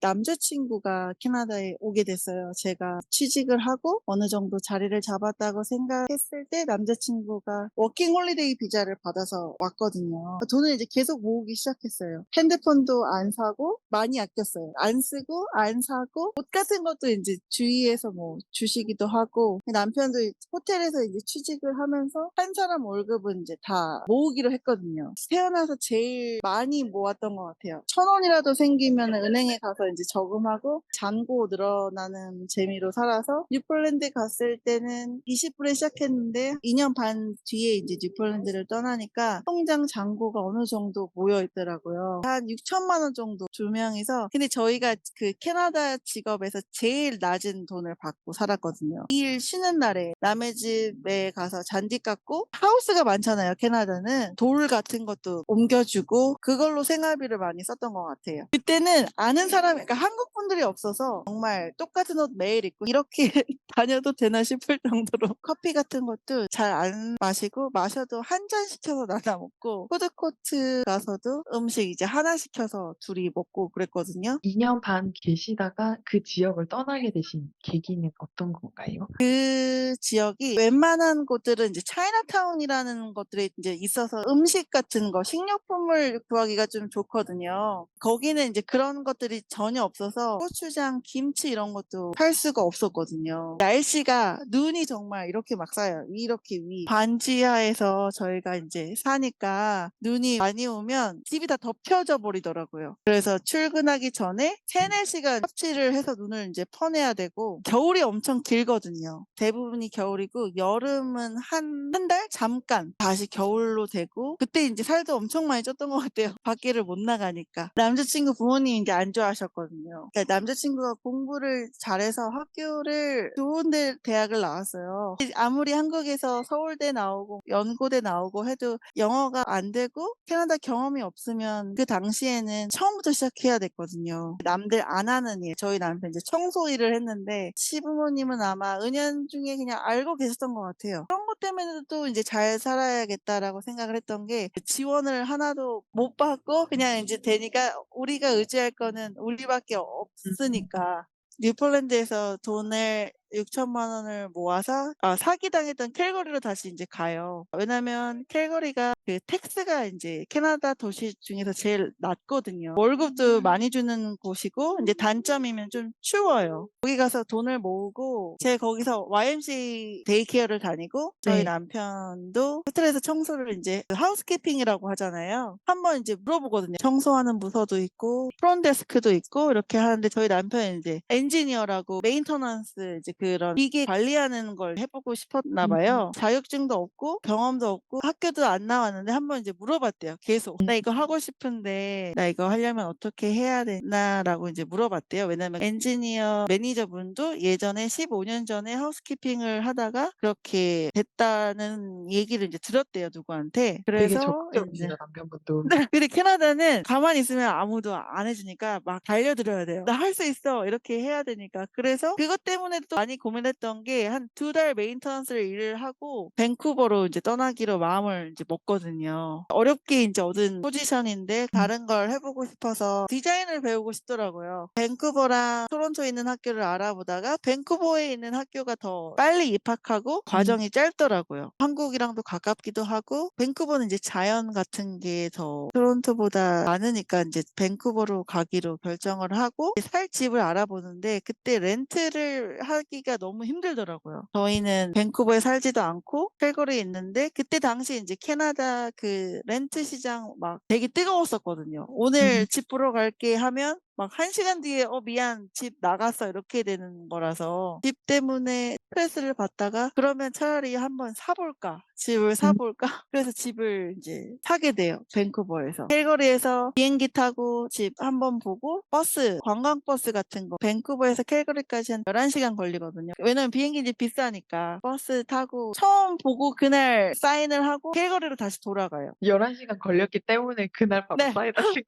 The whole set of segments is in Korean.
남자친구가 캐나다에 오게 됐어요. 제가 취직을 하고 어느 정도 자리를 잡았다고 생각했을 때 남자친구가 워킹 홀리데이 비자를 받아서 왔거든요. 돈을 이제 계속 모으기 시작했어요. 핸드폰도 안 사고 많이 아꼈어요. 안 쓰고 안 사고 옷 같은 것도 이제 주위에서 뭐 주시기도 하고 남편도 호텔에서 이제 취직을 하면서 한 사람 월급은 이제 다 모으기로 했거든요. 태어나서 제일 많이 모았던 것 같아요. 1,000원이라도 생기면 은행에 가서 이제 저금하고 잔고 늘어나는 재미로 살아서 뉴폴랜드 갔을 때는 20불에 시작했는데 2년 반 뒤에 이제 뉴폴랜드를 떠나니까 통장 잔고가 어느 정도 모여 있더라고요. 한 6천만 원 정도 두 명이서. 근데 저희가 그 캐나다 직업에서 제일 낮은 돈을 받고 살았거든요. 2일 쉬는 날에 남의 집에 가서 잔디 깎고, 하우스가 많잖아요 캐나다는. 돌 같은 것도 옮겨주고 그걸로 생활비를 많이 썼던 것 같아요. 그때는 아는 사람, 그러니까 한국 분들이 없어서 정말 똑같은 옷 매일 입고 이렇게 다녀도 되나 싶을 정도로 커피 같은 것도 잘 안 마시고, 마셔도 한 잔 시켜서 나눠 먹고, 푸드코트 가서도 음식 이제 하나 시켜서 둘이 먹고 그랬거든요. 2년 반 계시다가 그 지역을 떠나게 되신 계기는 어떤 건가요? 그 지역이 웬만한 곳들은 이제 차이나타운이라는 것들이 이제 있어서 음식 같은 거, 식료품을 구하기가 좀 좋거든요. 거기는 이제 그런 것들이 전혀 없어서 고추장, 김치 이런 것도 살 수가 없었거든요. 날씨가 눈이 정말 이렇게 막 쌓여요. 이렇게 반지하에서 저희가 이제 사니까 눈이 많이 오면 집이 다 덮여져 버리더라고요. 그래서 출근하기 전에 3-4시간 섭취를 해서 눈을 이제 퍼내야 되고, 겨울이 엄청 길거든요. 대부분이 겨울이고 여름은 한 달 잠깐 다시 겨울로 되고, 그때 이제 살도 엄청 많이 쪘던 것 같아요. 밖에를 못 나가니까. 남자친구 부모님이 이제 안 좋아하셨거든요. 그러니까 남자친구가 공부를 잘해서 학교를 좋은 대학을 나왔어요. 아무리 한국에서 서울대 나오고 연고대 나오고 해도 영어가 안 되고 캐나다 경험이 없으면 그 당시에는 처음부터 시작해야 됐거든요. 남들 안 하는 일. 저희 남편 이제 청소 일을 했는데 시부모님은 아마 은연중에 그냥 알고 계셨던 것 같아요. 그런 것 때문에도 이제 잘 살아야겠다라고 생각을 했던 게, 지원을 하나도 못 받고 그냥 이제 되니까 우리가 의지할 거는 우리밖에 음. 없으니까. 뉴폴랜드에서 돈을 6천만 원을 모아서 사기당했던 캘거리로 다시 이제 가요. 왜냐면 캘거리가 그 텍스가 이제 캐나다 도시 중에서 제일 낮거든요. 월급도 많이 주는 곳이고, 이제 단점이면 좀 추워요. 거기 가서 돈을 모으고, 제가 거기서 YMCA 데이케어를 다니고, 저희 네. 남편도 호텔에서 청소를 이제 그 하우스키핑이라고 하잖아요. 한번 이제 물어보거든요. 청소하는 부서도 있고 프론데스크도 있고 이렇게 하는데, 저희 남편은 이제 엔지니어라고 메인터넌스 이제 그런 기계 관리하는 걸 해보고 싶었나 음. 봐요. 자격증도 없고 경험도 없고 학교도 안 나왔는데 한번 이제 물어봤대요. 계속 나 이거 하고 싶은데 나 이거 하려면 어떻게 해야 되나라고 이제 물어봤대요. 왜냐면 엔지니어 매니저분도 예전에 15년 전에 하우스키핑을 하다가 그렇게 됐다는 얘기를 이제 들었대요, 누구한테. 되게 그래서 이제 적극적이시다, 남편분도. 네. 근데 캐나다는 가만히 있으면 아무도 안 해주니까 막 달려들어야 돼요. 나 할 수 있어. 이렇게 해야 되니까. 그래서 그것 때문에 또 많이 고민했던 게, 한 2달 메인터넌스를 일을 하고 밴쿠버로 이제 떠나기로 마음을 이제 먹거든요. 어렵게 이제 얻은 포지션인데 음. 다른 걸 해보고 싶어서 디자인을 배우고 싶더라고요. 밴쿠버랑 토론토에 있는 학교를 알아보다가 밴쿠버에 있는 학교가 더 빨리 입학하고 음. 과정이 짧더라고요. 한국이랑도 가깝기도 하고, 밴쿠버는 이제 자연 같은 게 더 토론토보다 많으니까 이제 밴쿠버로 가기로 결정을 하고 살 집을 알아보는데, 그때 렌트를 하기가 너무 힘들더라고요. 저희는 밴쿠버에 살지도 않고 캘거리에 있는데, 그때 당시 이제 캐나다 그 렌트 시장 막 되게 뜨거웠었거든요. 오늘 음. 집 보러 갈게 하면 막 1시간 뒤에 미안 집 나갔어 이렇게 되는 거라서, 집 때문에 스트레스를 받다가 그러면 차라리 한번 사볼까, 집을 음. 사볼까. 그래서 집을 이제 사게 돼요. 밴쿠버에서 캘거리에서 비행기 타고 집 한번 보고, 관광버스 같은 거 밴쿠버에서 캘거리까지 한 11시간 걸리거든요. 왜냐면 비행기 이제 비싸니까 버스 타고 처음 보고 그날 사인을 하고 캘거리로 다시 돌아가요. 11시간 걸렸기 때문에 그날 바로 네. 사인하신.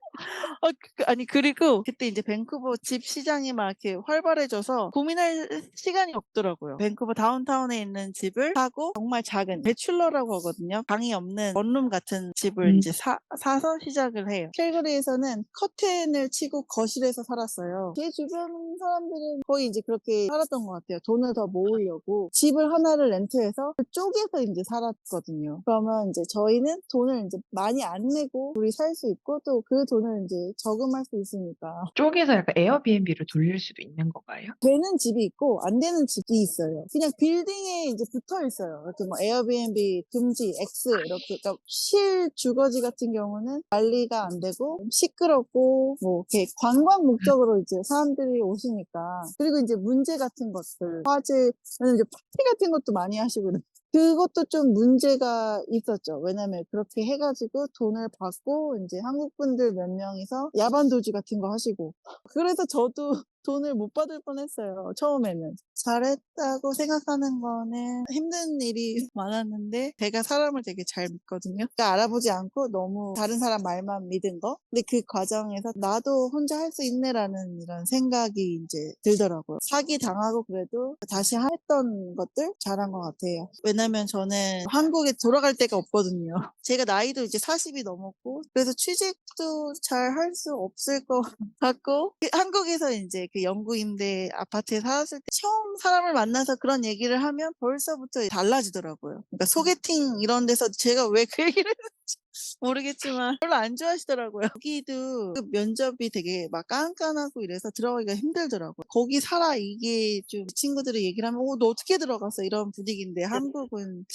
아니 그리고 그때 이제 밴쿠버 집 시장이 막 이렇게 활발해져서 고민할 시간이 없더라고요. 밴쿠버 다운타운에 있는 집을 사고 정말 작은 배출러라고 하거든요. 방이 없는 원룸 같은 집을 이제 사서 시작을 해요. 캘거리에서는 커튼을 치고 거실에서 살았어요. 제 주변 사람들은 거의 이제 그렇게 살았던 것 같아요. 돈을 더 모으려고 집을 하나를 렌트해서 그쪽에서 이제 살았거든요. 그러면 이제 저희는 돈을 이제 많이 안 내고 우리 살 수 있고 또 그 돈을 이제 저금할 수 있으니까 쪽에서 약간 에어비앤비를 돌릴 수도 있는 건가요? 되는 집이 있고 안 되는 집이 있어요. 그냥 빌딩에 이제 붙어 있어요. 이렇게 뭐 에어비앤비 금지 X 이렇게 그러니까 실 주거지 같은 경우는 관리가 안 되고 시끄럽고 뭐 이렇게 관광 목적으로 이제 사람들이 오시니까 그리고 이제 문제 같은 것들 화재 이제 파티 같은 것도 많이 하시고 그것도 좀 문제가 있었죠. 왜냐면 그렇게 해가지고 돈을 받고 이제 한국 분들 몇 명이서 야반 도주 같은 거 하시고 그래서 저도 돈을 못 받을 뻔했어요. 처음에는. 잘했다고 생각하는 거는 힘든 일이 많았는데 제가 사람을 되게 잘 믿거든요. 그러니까 알아보지 않고 너무 다른 사람 말만 믿은 거. 근데 그 과정에서 나도 혼자 할 수 있네라는 이런 생각이 이제 들더라고요. 사기 당하고 그래도 다시 했던 것들 잘한 것 같아요. 왜냐면 저는 한국에 돌아갈 데가 없거든요. 제가 나이도 이제 40이 넘었고 그래서 취직도 잘 할 수 없을 것 같고 한국에서 이제 그 영구 임대 아파트에 살았을 때 처음 사람을 만나서 그런 얘기를 하면 벌써부터 달라지더라고요. 그러니까 소개팅 이런 데서 제가 왜 그 얘기를 했는지 모르겠지만 별로 안 좋아하시더라고요. 거기도 그 면접이 되게 막 깐깐하고 이래서 들어가기가 힘들더라고요. 거기 살아 이게 좀 친구들이 얘기를 하면 너 어떻게 들어갔어 이런 분위기인데 한국은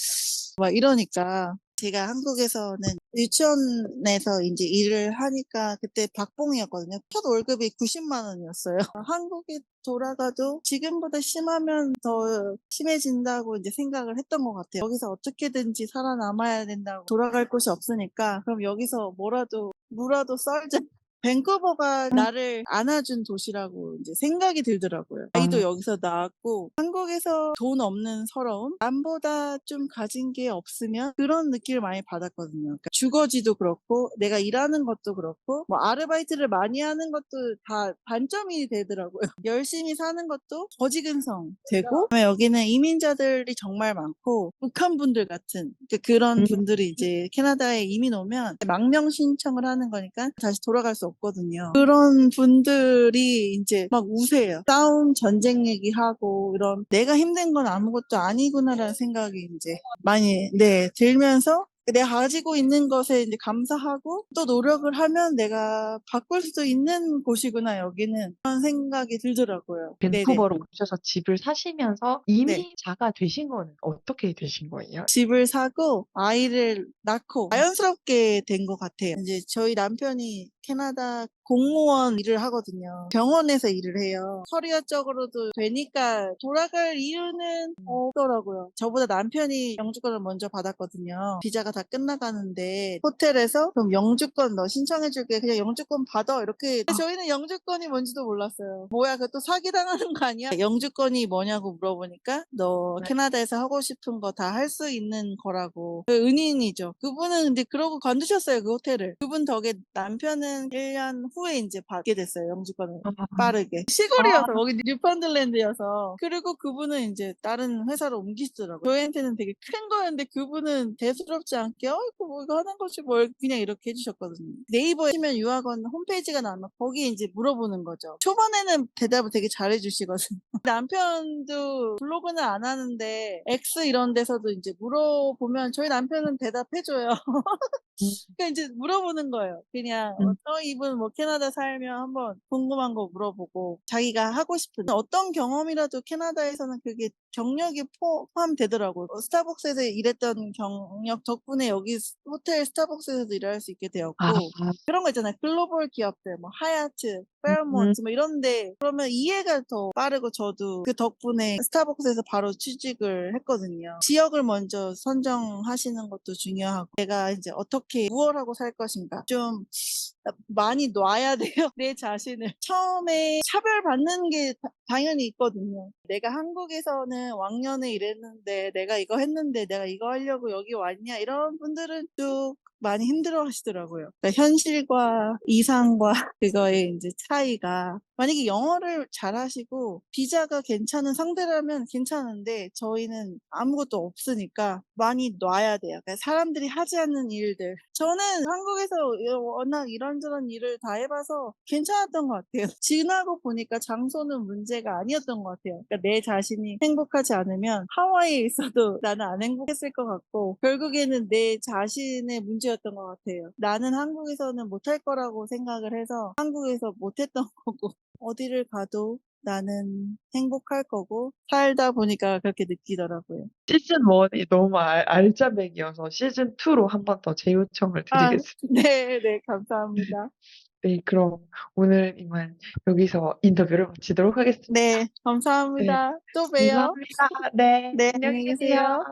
막 이러니까 제가 한국에서는 유치원에서 이제 일을 하니까 그때 박봉이었거든요. 첫 월급이 90만 원이었어요. 한국에 돌아가도 지금보다 심하면 더 심해진다고 이제 생각을 했던 것 같아요. 여기서 어떻게든지 살아남아야 된다고 돌아갈 곳이 없으니까 그럼 여기서 무라도 썰자. 밴쿠버가 나를 안아준 도시라고 이제 생각이 들더라고요. 아이도 여기서 낳았고 한국에서 돈 없는 서러움, 남보다 좀 가진 게 없으면 그런 느낌을 많이 받았거든요. 그러니까 주거지도 그렇고 내가 일하는 것도 그렇고 뭐 아르바이트를 많이 하는 것도 다 단점이 되더라고요. 열심히 사는 것도 거지근성 되고 그다음에 여기는 이민자들이 정말 많고 북한 분들 같은 그런 분들이 이제 캐나다에 이민 오면 망명 신청을 하는 거니까 다시 돌아갈 수 없거든요. 그런 분들이 이제 막 우세요. 싸움, 전쟁 얘기하고 이런 내가 힘든 건 아무것도 아니구나라는 생각이 이제 많이 들면서 내가 가지고 있는 것에 이제 감사하고 또 노력을 하면 내가 바꿀 수도 있는 곳이구나 여기는 그런 생각이 들더라고요. 네네. 밴쿠버로 오셔서 집을 사시면서 네. 이민자가 되신 거는 어떻게 되신 거예요? 집을 사고 아이를 낳고 자연스럽게 된 것 같아요. 이제 저희 남편이 캐나다 공무원 일을 하거든요. 병원에서 일을 해요. 커리어적으로도 되니까 돌아갈 이유는 없더라고요. 저보다 남편이 영주권을 먼저 받았거든요. 비자가 다 끝나가는데 호텔에서 그럼 영주권 너 신청해줄게. 그냥 영주권 받아 이렇게. 근데 저희는 영주권이 뭔지도 몰랐어요. 뭐야 그것도 사기당하는 거 아니야? 영주권이 뭐냐고 물어보니까 너 캐나다에서 하고 싶은 거 다 할 수 있는 거라고. 그 은인이죠. 그분은 근데 그러고 관두셨어요 그 호텔을. 그분 덕에 남편은 1년 후에 이제 받게 됐어요 영주권을. 빠르게. 시골이어서 거기 뉴펀들랜드여서 그리고 그분은 이제 다른 회사로 옮기시더라고요. 저희한테는 되게 큰 거였는데 그분은 대수롭지 않게 뭐 이거 하는 거지 뭘 그냥 이렇게 해주셨거든요. 네이버에 치면 유학원 홈페이지가 나오면 거기에 이제 물어보는 거죠. 초반에는 대답을 되게 잘해주시거든요. 남편도 블로그는 안 하는데 X 이런 데서도 이제 물어보면 저희 남편은 대답해줘요. 그러니까 이제 물어보는 거예요. 그냥 이분 뭐 캐나다 살면 한번 궁금한 거 물어보고 자기가 하고 싶은 어떤 경험이라도 캐나다에서는 그게 경력이 포함되더라고요. 스타벅스에서 일했던 경력 덕분에 여기 호텔 스타벅스에서도 일할 수 있게 되었고 그런 거 있잖아요. 글로벌 기업들 뭐 하얏트, 페어몬트 뭐 이런데 그러면 이해가 더 빠르고 저도 그 덕분에 스타벅스에서 바로 취직을 했거든요. 지역을 먼저 선정하시는 것도 중요하고 내가 이제 어떻게 무엇하고 살 것인가 좀 많이 놔야 돼요, 내 자신을. 처음에 차별받는 게 당연히 있거든요. 내가 한국에서는 왕년에 이랬는데 내가 이거 했는데 내가 이거 하려고 여기 왔냐 이런 분들은 쭉 많이 힘들어 하시더라고요. 그러니까 현실과 이상과 그거의 이제 차이가 만약에 영어를 잘하시고 비자가 괜찮은 상대라면 괜찮은데 저희는 아무것도 없으니까 많이 놔야 돼요. 그러니까 사람들이 하지 않는 일들. 저는 한국에서 워낙 이런저런 일을 다 해봐서 괜찮았던 것 같아요. 지나고 보니까 장소는 문제가 아니었던 것 같아요. 그러니까 내 자신이 행복하지 않으면 하와이에 있어도 나는 안 행복했을 것 같고 결국에는 내 자신의 문제였던 것 같아요. 나는 한국에서는 못할 거라고 생각을 해서 한국에서 못했던 거고 어디를 가도 나는 행복할 거고 살다 보니까 그렇게 느끼더라고요. 시즌 1이 너무 알짜배기여서 시즌 2로 한 번 더 재요청을 아, 드리겠습니다. 네, 감사합니다. 네, 그럼 오늘 이만 여기서 인터뷰를 마치도록 하겠습니다. 네, 네, 감사합니다. 또 봬요. 감사합니다. 네, 네, 안녕히 안녕히 계세요. 계세요.